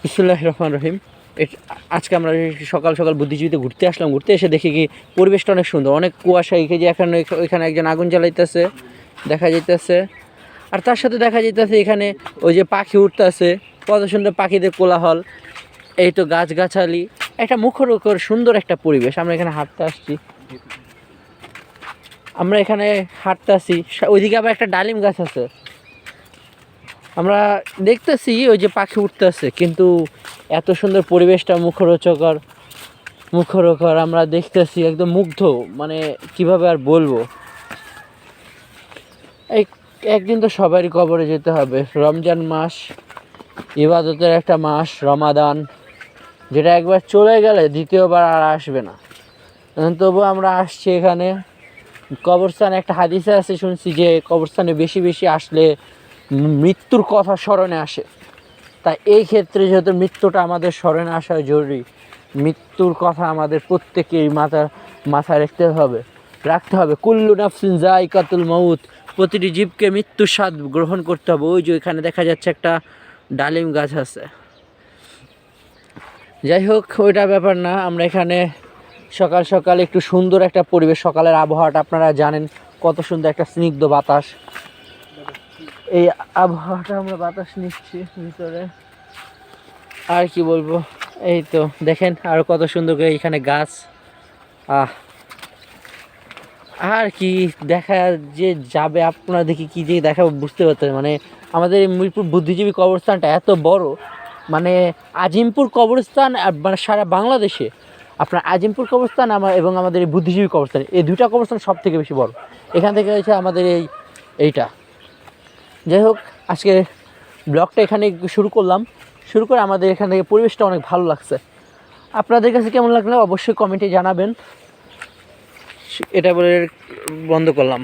বিসমিল্লাহির রহমানির রহিম। আজকে আমরা সকাল সকাল বুদ্ধিজীবীতে ঘুরতে আসলাম। ঘুরতে এসে দেখি কি পরিবেশটা অনেক সুন্দর, অনেক কুয়াশা। এই যে এখানে ওইখানে একজন আগুন জ্বালাইতেছে দেখা যাইতেছে, আর তার সাথে দেখা যাইতেছে এখানে ওই যে পাখি উঠতেছে, কত সুন্দর পাখিদের কোলাহল। এই তো গাছগাছালি, একটা মুখরোচক সুন্দর একটা পরিবেশ। আমরা এখানে হাঁটতে আসছি, আমরা এখানে হাঁটতে আসি। ওইদিকে আবার একটা ডালিম গাছ আছে। আমরা দেখতেছি ওই যে পাখি উঠতেছে, কিন্তু এত সুন্দর পরিবেশটা মুখরোচক আমরা দেখতেছি, একদম মুগ্ধ। মানে কিভাবে আর বলবো। এই একদিন তো সবারই কবরে যেতে হবে। রমজান মাস ইবাদতের একটা মাস, রমাদান, যেটা একবার চলে গেলে দ্বিতীয়বার আর আসবে না। তবু আমরা আসছি এখানে কবরস্থানে। একটা হাদিসে আছে, শুনছি যে কবরস্থানে বেশি বেশি আসলে মৃত্যুর কথা স্মরণে আসে। তাই এই ক্ষেত্রে যেহেতু মৃত্যুটা আমাদের স্মরণে আসা জরুরি, মৃত্যুর কথা আমাদের প্রত্যেকেই মাথায় রাখতে হবে। কুল্লু নাফসিন যায়কাতুল মাউত, প্রতিটি জীবকে মৃত্যুর স্বাদ গ্রহণ করতে হবে। ওই যে এখানে দেখা যাচ্ছে একটা ডালিম গাছ আছে। যাই হোক, ওইটা ব্যাপার না। আমরা এখানে সকাল সকাল একটু সুন্দর একটা পরিবেশ, সকালের আবহাওয়াটা আপনারা জানেন কত সুন্দর, একটা স্নিগ্ধ বাতাস। এই আবহাওয়াটা আমরা বাতাস নিচ্ছি ভিতরে। আর কি বলবো, এই তো দেখেন আর কত সুন্দর করে এখানে গাছ। আর কি দেখা যে যাবে, আপনারা দেখি কি যে দেখা বুঝতে পারতেন। মানে আমাদের এই মিরপুর বুদ্ধিজীবী কবরস্থানটা এত বড়, মানে আজিমপুর কবরস্থান মানে সারা বাংলাদেশে আপনার আজিমপুর কবরস্থান এবং আমাদের এই বুদ্ধিজীবী কবরস্থান, এই দুইটা কবরস্থান সব থেকে বেশি বড়। এখান থেকে হচ্ছে আমাদের এইটা। যাই হোক, আজকে ব্লগটা এখানে শুরু করে আমাদের এখান থেকে পরিবেশটা অনেক ভালো লাগছে। আপনাদের কাছে কেমন লাগলো অবশ্যই কমেন্টে জানাবেন। এটা বলে বন্ধ করলাম।